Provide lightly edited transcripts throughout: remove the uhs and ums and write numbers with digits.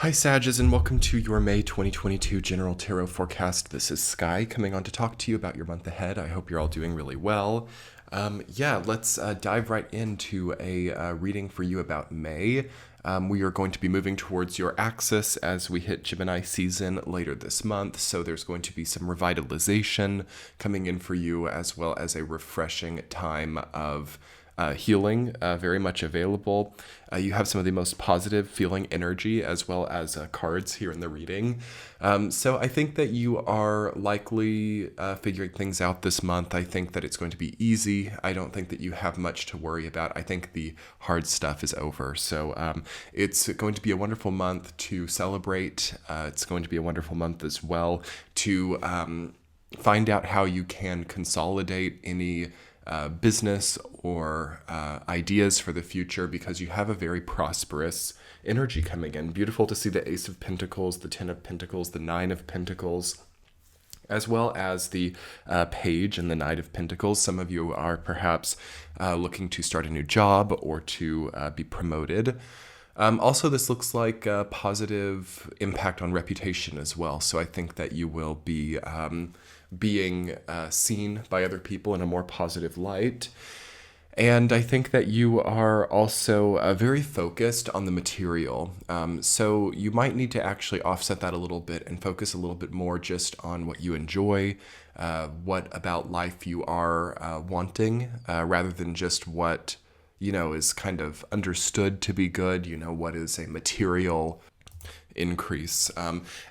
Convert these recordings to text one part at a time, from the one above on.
Hi Sages, and welcome to your May 2022 General Tarot Forecast. This is Sky coming on to talk to you about your month ahead. I hope you're all doing really well. Let's dive right into a reading for you about May. We are going to be moving towards your axis as we hit Gemini season later this month, so there's going to be some revitalization coming in for you, as well as a refreshing time of healing, very much available. You have some of the most positive feeling energy as well as cards here in the reading. So I think that you are likely figuring things out this month. I think that it's going to be easy. I don't think that you have much to worry about. I think the hard stuff is over. So it's going to be a wonderful month to celebrate. It's going to be a wonderful month as well to find out how you can consolidate any business or ideas for the future, because you have a very prosperous energy coming in. Beautiful to see the Ace of Pentacles, the Ten of Pentacles, the Nine of Pentacles, as well as the Page and the Knight of Pentacles. Some of you are perhaps looking to start a new job or to be promoted. Also, this looks like a positive impact on reputation as well. So I think that you will be being seen by other people in a more positive light. And I think that you are also very focused on the material. So you might need to actually offset that a little bit and focus a little bit more just on what you enjoy, what about life you are wanting, rather than just what, is kind of understood to be good, what is a material increase.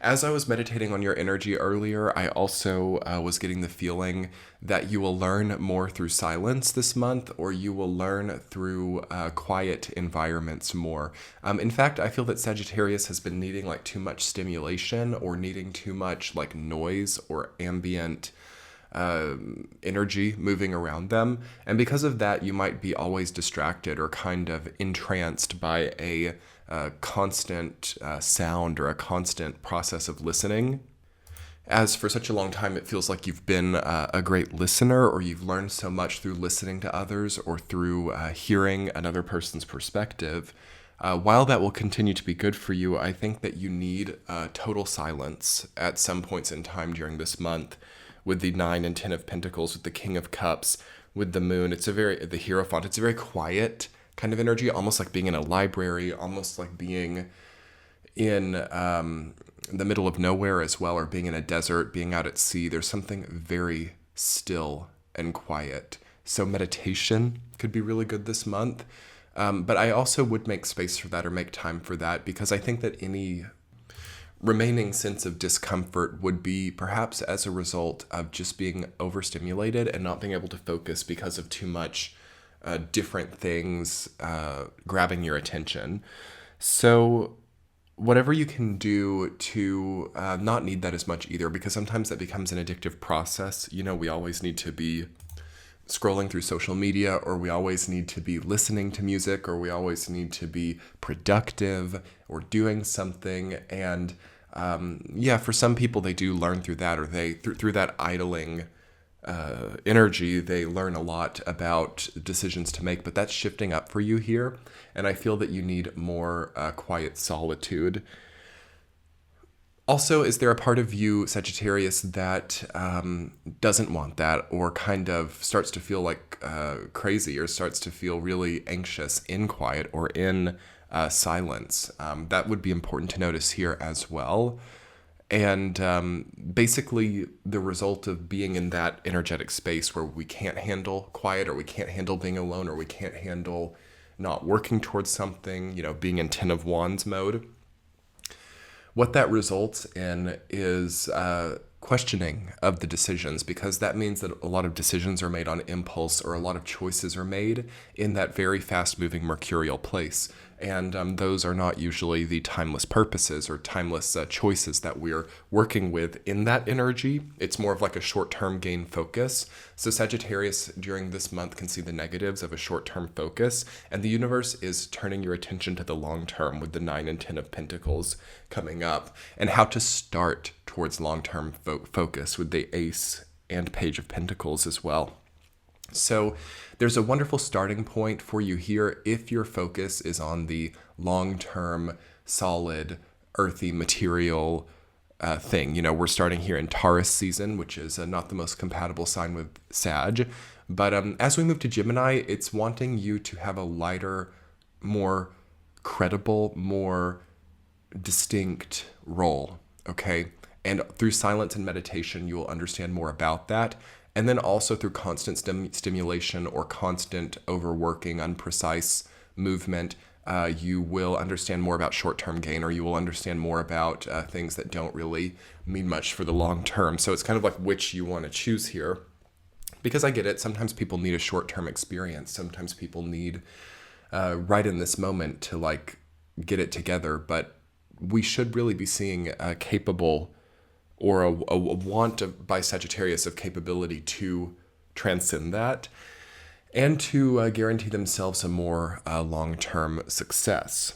As I was meditating on your energy earlier, I also was getting the feeling that you will learn more through silence this month, or you will learn through quiet environments more. In fact, I feel that Sagittarius has been needing like too much stimulation, or needing too much like noise or ambient energy moving around them. And because of that, you might be always distracted or kind of entranced by a constant sound or a constant process of listening. As for such a long time, it feels like you've been a great listener, or you've learned so much through listening to others or through hearing another person's perspective. While that will continue to be good for you, I think that you need total silence at some points in time during this month. With the 9 and 10 of Pentacles, with the King of Cups, with the Moon, the Hierophant, it's a very quiet kind of energy, almost like being in a library, almost like being in the middle of nowhere as well, or being in a desert, being out at sea. There's something very still and quiet. So meditation could be really good this month. But I also would make space for that, or make time for that, because I think that any remaining sense of discomfort would be perhaps as a result of just being overstimulated and not being able to focus because of too much different things grabbing your attention. So whatever you can do to not need that as much either, because sometimes that becomes an addictive process. We always need to be scrolling through social media, or we always need to be listening to music, or we always need to be productive or doing something. And for some people, they do learn through that, or they through that idling energy, they learn a lot about decisions to make. But that's shifting up for you here, and I feel that you need more quiet solitude. Also, is there a part of you, Sagittarius, that doesn't want that, or kind of starts to feel like crazy, or starts to feel really anxious in quiet or in silence? That would be important to notice here as well. And basically, the result of being in that energetic space where we can't handle quiet, or we can't handle being alone, or we can't handle not working towards something, being in Ten of Wands mode. What that results in is questioning of the decisions, because that means that a lot of decisions are made on impulse, or a lot of choices are made in that very fast-moving mercurial place. And those are not usually the timeless purposes or timeless choices that we're working with in that energy. It's more of like a short-term gain focus. So Sagittarius during this month can see the negatives of a short-term focus, and the universe is turning your attention to the long-term with the 9 and 10 of Pentacles coming up, and how to start towards long-term focus with the Ace and Page of Pentacles as well. So there's a wonderful starting point for you here if your focus is on the long-term, solid, earthy material thing. We're starting here in Taurus season, which is not the most compatible sign with Sag. But as we move to Gemini, it's wanting you to have a lighter, more credible, more distinct role, okay? And through silence and meditation, you will understand more about that. And then also through constant stimulation or constant overworking, unprecise movement, you will understand more about short-term gain, or you will understand more about things that don't really mean much for the long term. So it's kind of like which you want to choose here. Because I get it, sometimes people need a short-term experience. Sometimes people need right in this moment to like get it together. But we should really be seeing a capable or a want by Sagittarius of capability to transcend that and to guarantee themselves a more long-term success.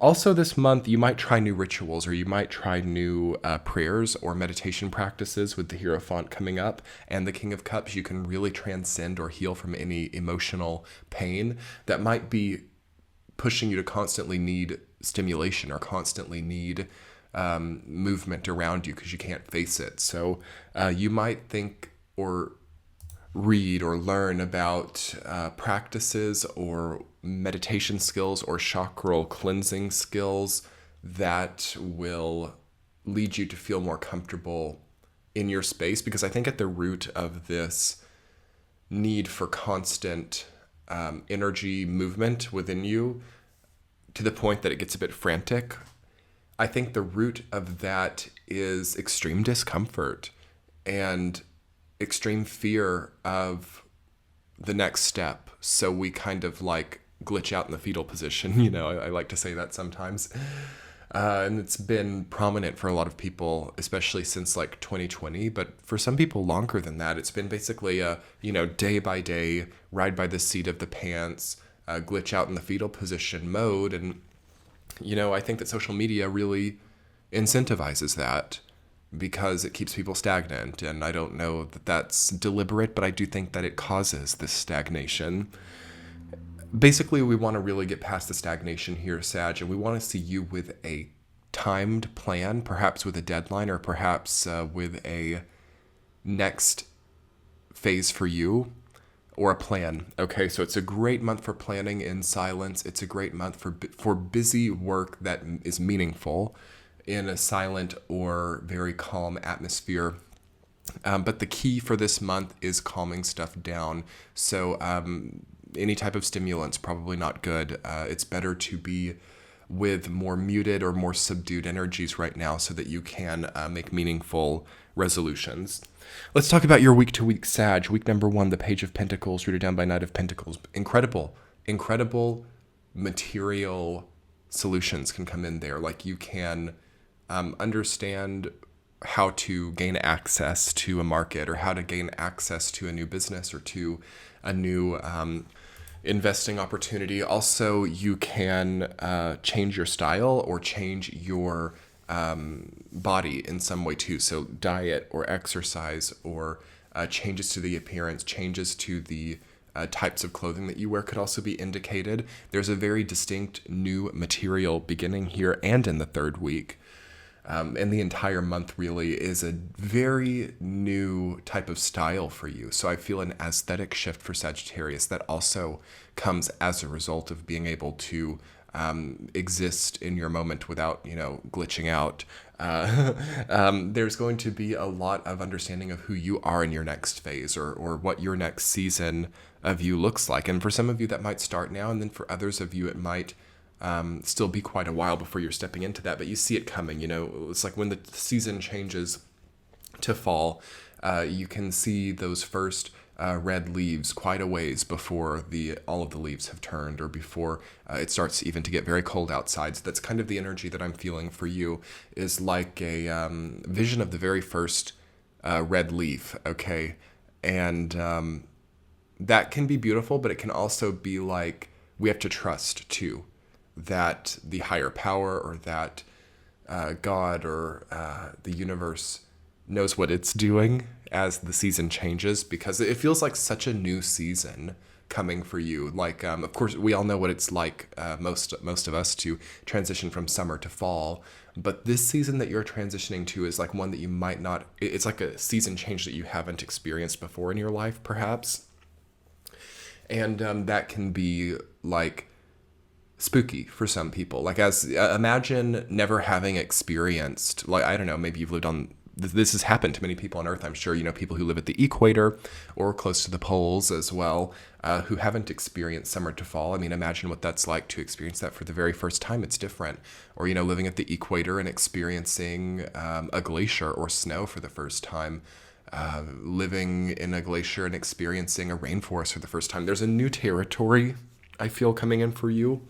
Also this month, you might try new rituals, or you might try new prayers or meditation practices with the Hierophant coming up and the King of Cups. You can really transcend or heal from any emotional pain that might be pushing you to constantly need stimulation or constantly need movement around you because you can't face it. So you might think or read or learn about practices or meditation skills or chakral cleansing skills that will lead you to feel more comfortable in your space, because I think at the root of this need for constant energy movement within you, to the point that it gets a bit frantic, I think the root of that is extreme discomfort and extreme fear of the next step. So we kind of like glitch out in the fetal position. I like to say that sometimes. And it's been prominent for a lot of people, especially since like 2020. But for some people longer than that, it's been basically a, day by day, ride by the seat of the pants, glitch out in the fetal position mode. And, I think that social media really incentivizes that, because it keeps people stagnant. And I don't know that that's deliberate, but I do think that it causes this stagnation. Basically, we want to really get past the stagnation here, Sag, and we want to see you with a timed plan, perhaps with a deadline, or perhaps with a next phase for you, or a plan. Okay, so it's a great month for planning in silence. It's a great month for busy work that is meaningful in a silent or very calm atmosphere. But the key for this month is calming stuff down. So any type of stimulant's probably not good. It's better to be with more muted or more subdued energies right now so that you can make meaningful resolutions. Let's talk about your week-to-week Sag. Week number 1, the Page of Pentacles, rooted down by Knight of Pentacles. Incredible material solutions can come in there. Like you can understand how to gain access to a market, or how to gain access to a new business, or to a new investing opportunity. Also, you can change your style or change your body in some way too. So diet or exercise, or changes to the appearance, changes to the types of clothing that you wear could also be indicated. There's a very distinct new material beginning here and in the third week. And the entire month really is a very new type of style for you. So I feel an aesthetic shift for Sagittarius that also comes as a result of being able to exist in your moment without, glitching out. There's going to be a lot of understanding of who you are in your next phase, or what your next season of you looks like. And for some of you that might start now, and then for others of you it might still be quite a while before you're stepping into that, but you see it coming. It's like when the season changes to fall, you can see those first red leaves quite a ways before all of the leaves have turned, or before it starts even to get very cold outside. So that's kind of the energy that I'm feeling for you, is like a vision of the very first red leaf, okay? And that can be beautiful, but it can also be like we have to trust too, that the higher power, or that God, or the universe knows what it's doing as the season changes, because it feels like such a new season coming for you. Like, of course, we all know what it's like, most of us, to transition from summer to fall. But this season that you're transitioning to is like one that you might not. It's like a season change that you haven't experienced before in your life, perhaps. And that can be like spooky for some people. Like, as imagine never having experienced, like, I don't know, maybe you've lived on, this has happened to many people on Earth, I'm sure, people who live at the equator or close to the poles as well, who haven't experienced summer to fall. I mean, imagine what that's like to experience that for the very first time. It's different. Or, living at the equator and experiencing a glacier or snow for the first time. Living in a glacier and experiencing a rainforest for the first time. There's a new territory, I feel, coming in for you.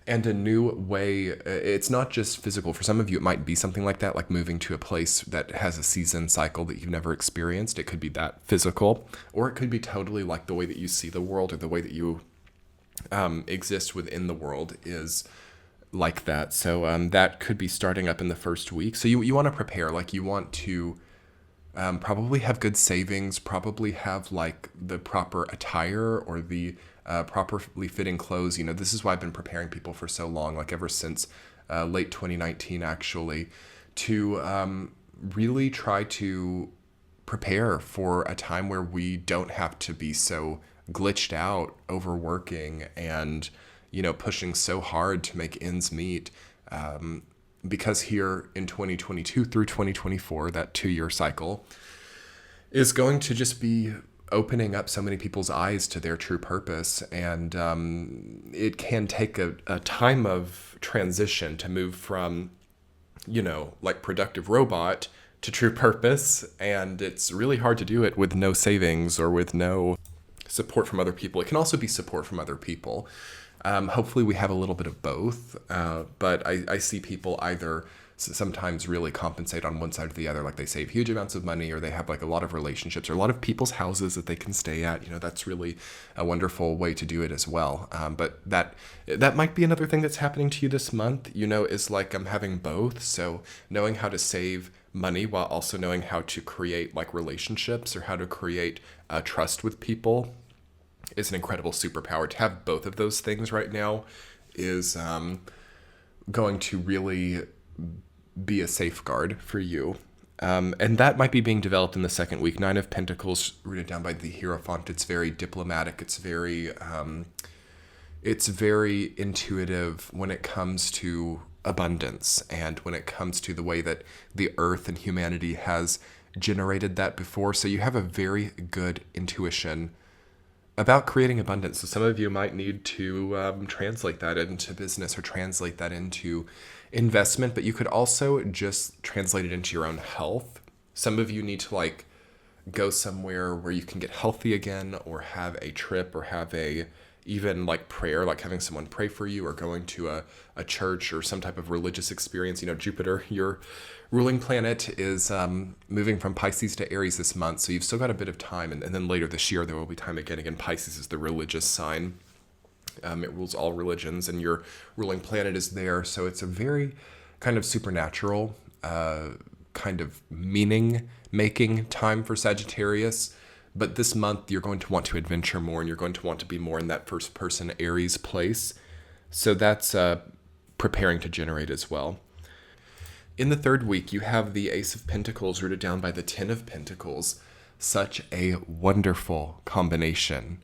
And a new way. It's not just physical. For some of you, it might be something like that, like moving to a place that has a season cycle that you've never experienced. It could be that physical, or it could be totally like the way that you see the world, or the way that you exist within the world is like that. So that could be starting up in the first week. So you want to prepare, like you want to probably have good savings, probably have like the proper attire or the properly fitting clothes. This is why I've been preparing people for so long, like ever since late 2019, actually, to really try to prepare for a time where we don't have to be so glitched out, overworking, and, pushing so hard to make ends meet. Because here in 2022 through 2024, that 2-year cycle is going to just be opening up so many people's eyes to their true purpose. And it can take a time of transition to move from, like productive robot to true purpose. And it's really hard to do it with no savings or with no support from other people. It can also be support from other people. Hopefully we have a little bit of both, but I see people either sometimes really compensate on one side or the other, like they save huge amounts of money, or they have like a lot of relationships or a lot of people's houses that they can stay at. That's really a wonderful way to do it as well. But that might be another thing that's happening to you this month, is like I'm having both. So knowing how to save money while also knowing how to create like relationships, or how to create trust with people, is an incredible superpower. To have both of those things right now is going to really be a safeguard for you. And that might be being developed in the second week. 9 of Pentacles, rooted down by the Hierophant. It's very diplomatic. It's very intuitive when it comes to abundance, and when it comes to the way that the earth and humanity has generated that before. So you have a very good intuition about creating abundance. So some of you might need to translate that into business, or translate that into investment, but you could also just translate it into your own health. Some of you need to like go somewhere where you can get healthy again, or have a trip, or have even like prayer, like having someone pray for you, or going to a church or some type of religious experience. Jupiter, your ruling planet, is moving from Pisces to Aries this month, so you've still got a bit of time, and then later this year there will be time again. Again, Pisces is the religious sign. It rules all religions, and your ruling planet is there, so it's a very kind of supernatural, kind of meaning-making time for Sagittarius. But this month, you're going to want to adventure more, and you're going to want to be more in that first-person Aries place. So that's preparing to generate as well. In the third week, you have the Ace of Pentacles rooted down by the 10 of Pentacles. Such a wonderful combination.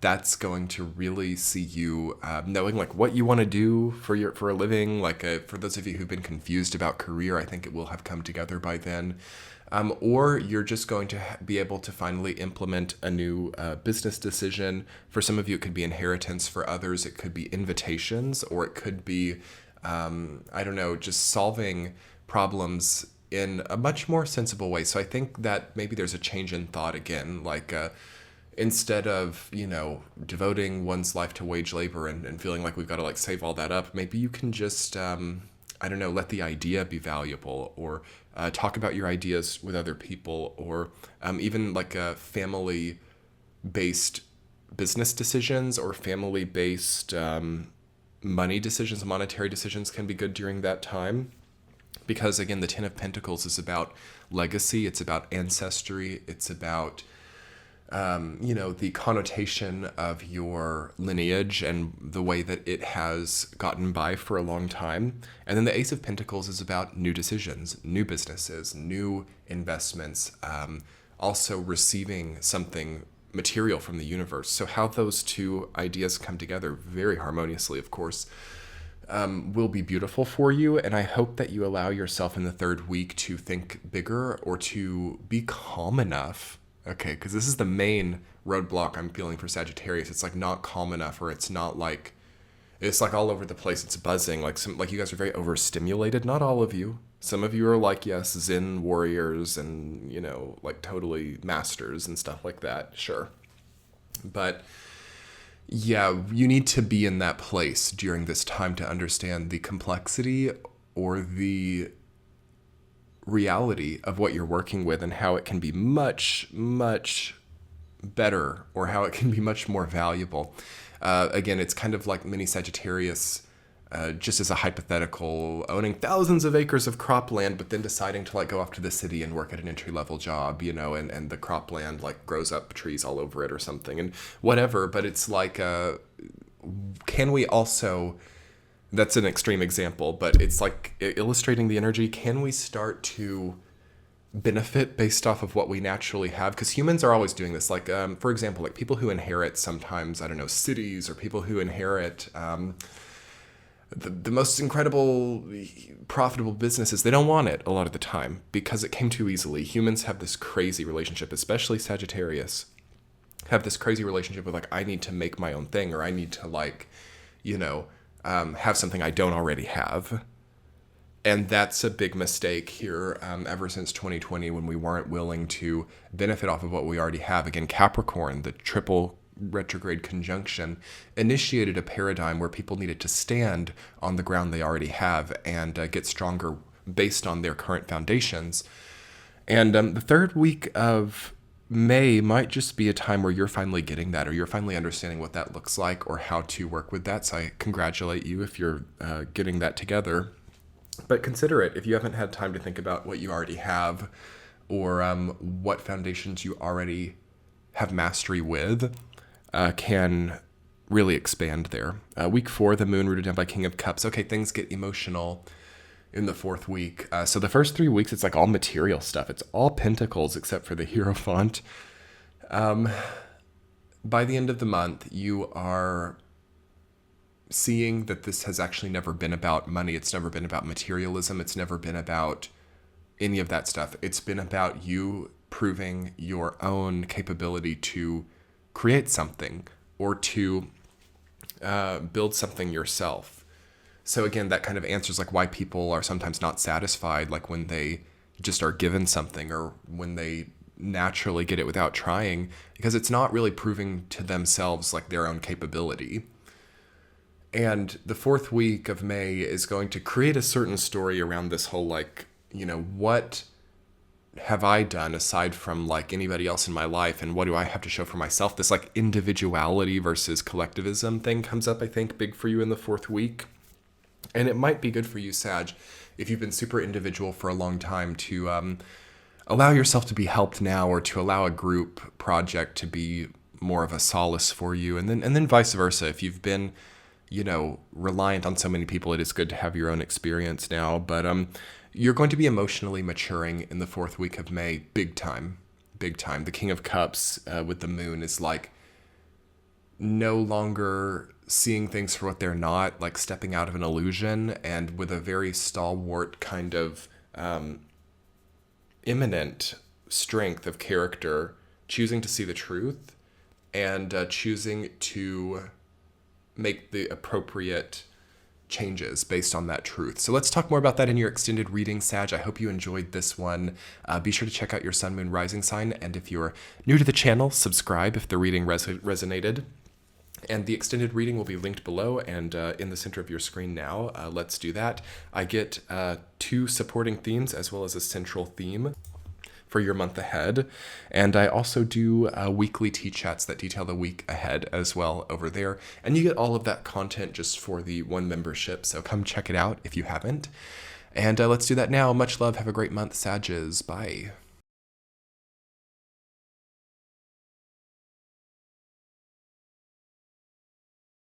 That's going to really see you knowing like what you want to do for a living. Like for those of you who've been confused about career, I think it will have come together by then. Or you're just going to be able to finally implement a new business decision. For some of you, it could be inheritance. For others, it could be invitations, or it could be, just solving problems in a much more sensible way. So I think that maybe there's a change in thought again, like instead of, devoting one's life to wage labor and feeling like we've got to like save all that up, maybe you can just, let the idea be valuable, or talk about your ideas with other people, or even like family-based business decisions, or family-based money decisions, monetary decisions can be good during that time. Because again, the 10 of Pentacles is about legacy, it's about ancestry, it's about the connotation of your lineage and the way that it has gotten by for a long time. And then the Ace of Pentacles is about new decisions, new businesses, new investments, also receiving something material from the universe. So how those two ideas come together very harmoniously, of course, will be beautiful for you. And I hope that you allow yourself in the third week to think bigger or to be calm enough. Okay, because this is the main roadblock I'm feeling for Sagittarius. It's like not calm enough, or it's not like, it's like all over the place. It's buzzing. Like you guys are very overstimulated. Not all of you. Some of you are like, yes, Zen warriors and, like totally masters and stuff like that. Sure. But yeah, you need to be in that place during this time to understand the complexity or the reality of what you're working with and how it can be much, much better, or how it can be much more valuable. Again, it's kind of like mini Sagittarius, just as a hypothetical, owning thousands of acres of cropland, but then deciding to like go off to the city and work at an entry-level job, and the cropland like grows up trees all over it or something and whatever. But it's like, can we also, that's an extreme example, but it's like illustrating the energy. Can we start to benefit based off of what we naturally have? Because humans are always doing this. Like, for example, like people who inherit sometimes, I don't know, cities, or people who inherit the most incredible, profitable businesses, they don't want it a lot of the time because it came too easily. Humans have this crazy relationship, especially Sagittarius, have this crazy relationship with like, I need to make my own thing, or I need to like, have something I don't already have. And that's a big mistake here, ever since 2020, when we weren't willing to benefit off of what we already have. Again, Capricorn, the triple retrograde conjunction, initiated a paradigm where people needed to stand on the ground they already have and get stronger based on their current foundations. And the third week of May might just be a time where you're finally getting that, or you're finally understanding what that looks like or how to work with that. So I congratulate you if you're getting that together. But consider it if you haven't had time to think about what you already have, or what foundations you already have mastery with, can really expand there. Week 4, the moon rooted down by King of Cups. Okay, things get emotional in the fourth week. So the first 3 weeks, it's like all material stuff. It's all pentacles except for the Hierophant. By the end of the month, you are seeing that this has actually never been about money. It's never been about materialism. It's never been about any of that stuff. It's been about you proving your own capability to create something, or to build something yourself. So again, that kind of answers like why people are sometimes not satisfied, like when they just are given something, or when they naturally get it without trying, because it's not really proving to themselves like their own capability. And the fourth week of May is going to create a certain story around this whole like, what have I done aside from like anybody else in my life, and what do I have to show for myself? This like individuality versus collectivism thing comes up, I think, big for you in the fourth week. And it might be good for you, Sag, if you've been super individual for a long time, to allow yourself to be helped now, or to allow a group project to be more of a solace for you. And then vice versa. If you've been, reliant on so many people, it is good to have your own experience now. But you're going to be emotionally maturing in the fourth week of May, big time, big time. The King of Cups with the moon is like no longer seeing things for what they're not, like stepping out of an illusion, and with a very stalwart kind of imminent strength of character, choosing to see the truth and choosing to make the appropriate changes based on that truth. So let's talk more about that in your extended reading, Sag. I hope you enjoyed this one. Be sure to check out your sun, moon, rising sign. And if you're new to the channel, subscribe if the reading resonated. And the extended reading will be linked below and in the center of your screen now. Let's do that. I get 2 supporting themes as well as a central theme for your month ahead. And I also do weekly tea chats that detail the week ahead as well over there. And you get all of that content just for the 1 membership. So come check it out if you haven't. And let's do that now. Much love. Have a great month, Sages. Bye.